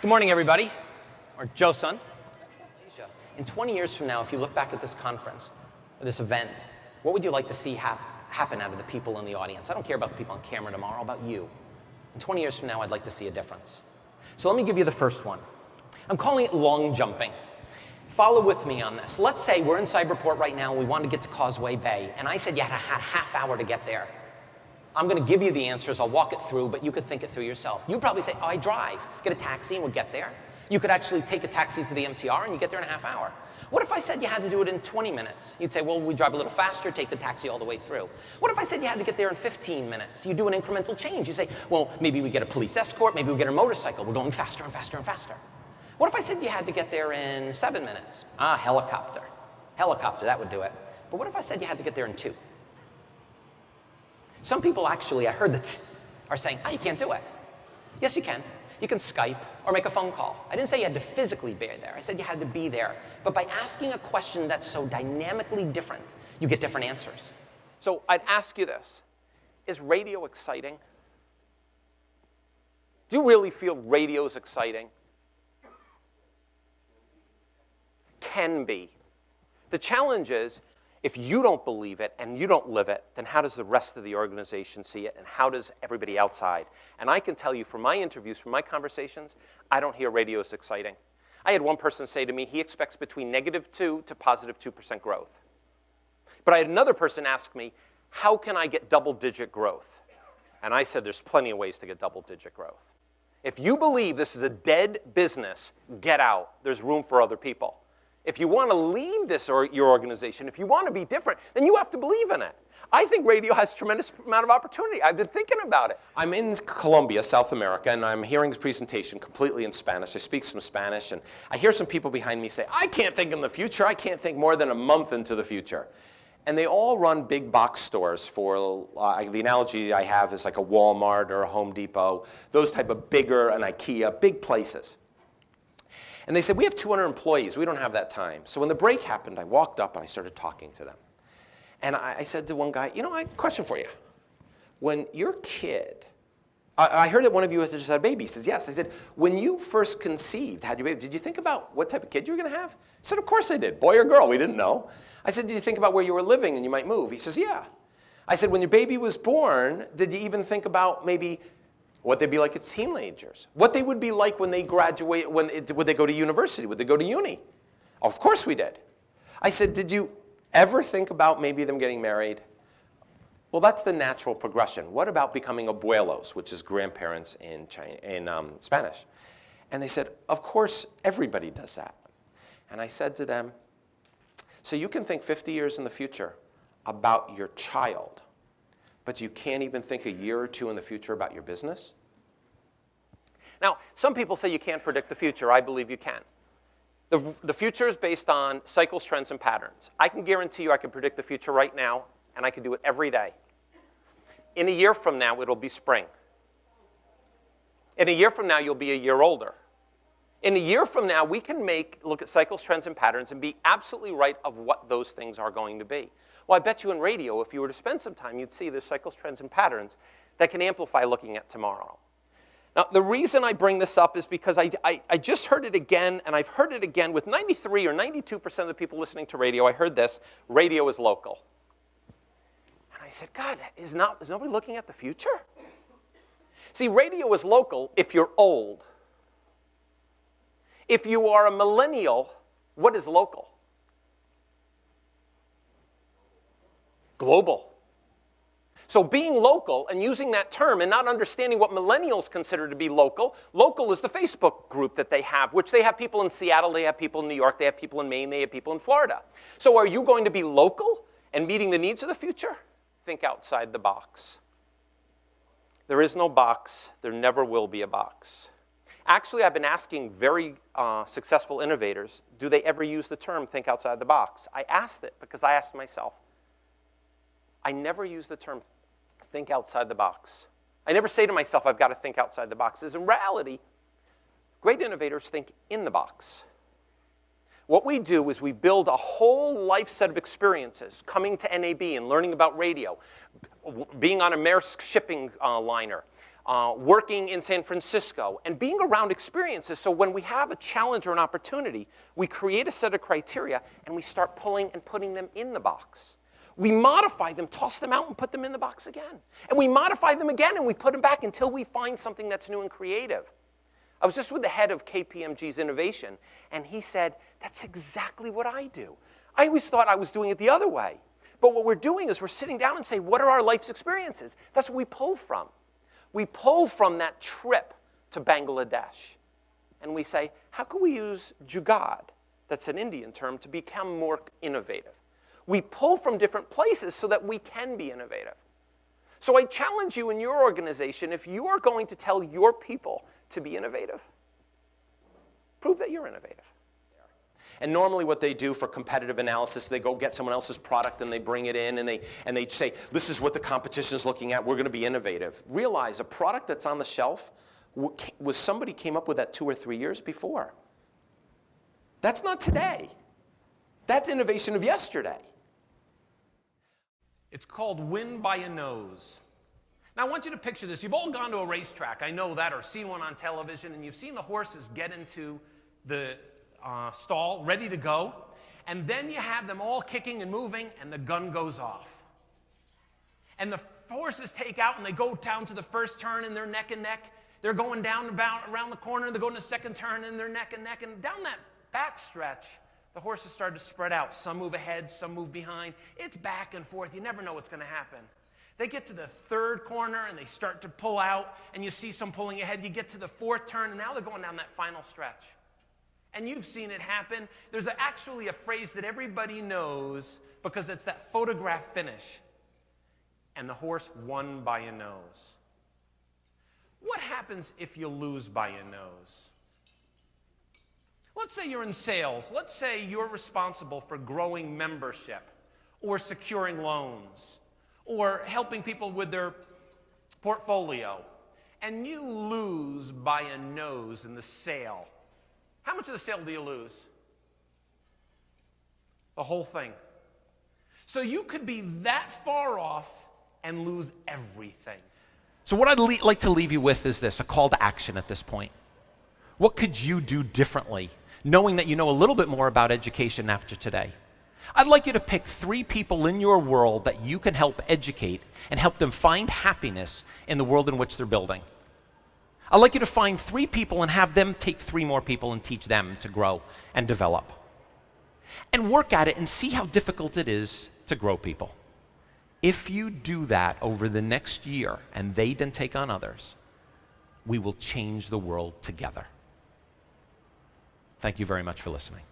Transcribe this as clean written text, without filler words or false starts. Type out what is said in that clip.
Good morning, everybody, or Joe-san. In 20 years from now, if you look back at this conference, or this event, what would you like to see happen out of the people in the audience? I don't care about the people on camera tomorrow, about you. In 20 years from now, I'd like to see a difference. So let me give you the first one. I'm calling it long jumping. Follow with me on this. Let's say we're in Cyberport right now and we want to get to Causeway Bay, and I said you had a half hour to get there. I'm going to give you the answers, I'll walk it through, but you could think it through yourself. You'd probably say, oh, I drive, get a taxi and we'll get there. You could actually take a taxi to the MTR and you get there in a half hour. What if I said you had to do it in 20 minutes? You'd say, well, we drive a little faster, take the taxi all the way through. What if I said you had to get there in 15 minutes? You do an incremental change. You say, well, maybe we get a police escort, maybe we get a motorcycle. We're going faster and faster and faster. What if I said you had to get there in 7 minutes? Ah, helicopter. Helicopter, that would do it. But what if I said you had to get there in 2? Some people actually, I heard that, are saying, oh, you can't do it. Yes, you can. You can Skype or make a phone call. I didn't say you had to physically be there. I said you had to be there. But by asking a question that's so dynamically different, you get different answers. So I'd ask you this. Is radio exciting? Do you really feel radio is exciting? Can be. The challenge is, if you don't believe it and you don't live it, then how does the rest of the organization see it, and how does everybody outside? And I can tell you from my interviews, from my conversations, I don't hear radio as exciting. I had one person say to me he expects between -2 to +2% growth. But I had another person ask me, how can I get double-digit growth? And I said there's plenty of ways to get double-digit growth. If you believe this is a dead business, get out. There's room for other people. If you want to lead this or your organization, if you want to be different, then you have to believe in it. I think radio has a tremendous amount of opportunity. I've been thinking about it. I'm in Colombia, South America, and I'm hearing this presentation completely in Spanish. I speak some Spanish, and I hear some people behind me say, I can't think in the future. I can't think more than a month into the future. And they all run big box stores for, the analogy I have is like a Walmart or a Home Depot, those type of bigger, an IKEA, big places. And they said, we have 200 employees. We don't have that time. So when the break happened, I walked up and I started talking to them. And I said to one guy, you know, I have a question for you. When your kid, I heard that one of you has just had a baby. He says, yes. I said, when you first conceived, had your baby, did you think about what type of kid you were going to have? He said, of course I did. Boy or girl, we didn't know. I said, did you think about where you were living and you might move? He says, yeah. I said, when your baby was born, did you even think about maybe what they'd be like as teenagers? What they would be like when they graduate, would they go to university? Would they go to uni? Of course we did. I said, did you ever think about maybe them getting married? Well, that's the natural progression. What about becoming abuelos, which is grandparents in Spanish? And they said, of course, everybody does that. And I said to them, so you can think 50 years in the future about your child, but you can't even think a year or two in the future about your business? Now, some people say you can't predict the future. I believe you can. The future is based on cycles, trends, and patterns. I can guarantee you I can predict the future right now, and I can do it every day. In a year from now, it'll be spring. In a year from now, you'll be a year older. In a year from now, we can look at cycles, trends, and patterns and be absolutely right of what those things are going to be. Well, I bet you in radio, if you were to spend some time, you'd see there's cycles, trends, and patterns that can amplify looking at tomorrow. Now, the reason I bring this up is because I just heard it again, and I've heard it again with 93 or 92% of the people listening to radio. I heard this, radio is local. And I said, God, is nobody looking at the future? See, radio is local if you're old. If you are a millennial, what is local? Global. So being local and using that term and not understanding what millennials consider to be local, local is the Facebook group that they have, which they have people in Seattle, they have people in New York, they have people in Maine, they have people in Florida. So are you going to be local and meeting the needs of the future? Think outside the box. There is no box. There never will be a box. Actually, I've been asking very successful innovators, do they ever use the term think outside the box? I asked it because I asked myself. I never use the term think outside the box. I never say to myself, I've got to think outside the box. As in reality, great innovators think in the box. What we do is we build a whole life set of experiences, coming to NAB and learning about radio, being on a Maersk shipping liner, working in San Francisco, and being around experiences. So when we have a challenge or an opportunity, we create a set of criteria, and we start pulling and putting them in the box. We modify them, toss them out, and put them in the box again. And we modify them again, and we put them back until we find something that's new and creative. I was just with the head of KPMG's innovation, and he said, that's exactly what I do. I always thought I was doing it the other way. But what we're doing is we're sitting down and saying, what are our life's experiences? That's what we pull from. We pull from that trip to Bangladesh. And we say, how can we use jugad, that's an Indian term, to become more innovative? We pull from different places so that we can be innovative. So I challenge you in your organization, if you are going to tell your people to be innovative, prove that you're innovative. And normally what they do for competitive analysis, they go get someone else's product and they bring it in and they say, this is what the competition is looking at, we're going to be innovative. Realize a product that's on the shelf was somebody came up with that 2 or 3 years before. That's not today. That's innovation of yesterday. It's called win by a nose. Now I want you to picture this. You've all gone to a racetrack, I know that, or seen one on television, and you've seen the horses get into the stall, ready to go, and then you have them all kicking and moving, and the gun goes off. And the horses take out, and they go down to the first turn, and they're neck and neck. They're going down about around the corner, and they're going to the second turn, and they're neck and neck. And down that back stretch, the horses start to spread out. Some move ahead, some move behind. It's back and forth. You never know what's going to happen. They get to the third corner, and they start to pull out, and you see some pulling ahead. You get to the fourth turn, and now they're going down that final stretch. And you've seen it happen. There's actually a phrase that everybody knows because it's that photograph finish. And the horse won by a nose. What happens if you lose by a nose? Let's say you're in sales. Let's say you're responsible for growing membership or securing loans or helping people with their portfolio. And you lose by a nose in the sale. How much of the sale do you lose? The whole thing. So you could be that far off and lose everything. So what I'd like to leave you with is this, a call to action at this point. What could you do differently, knowing that you know a little bit more about education after today? I'd like you to pick 3 people in your world that you can help educate and help them find happiness in the world in which they're building. I'd like you to find 3 people and have them take 3 more people and teach them to grow and develop. And work at it and see how difficult it is to grow people. If you do that over the next year and they then take on others, we will change the world together. Thank you very much for listening.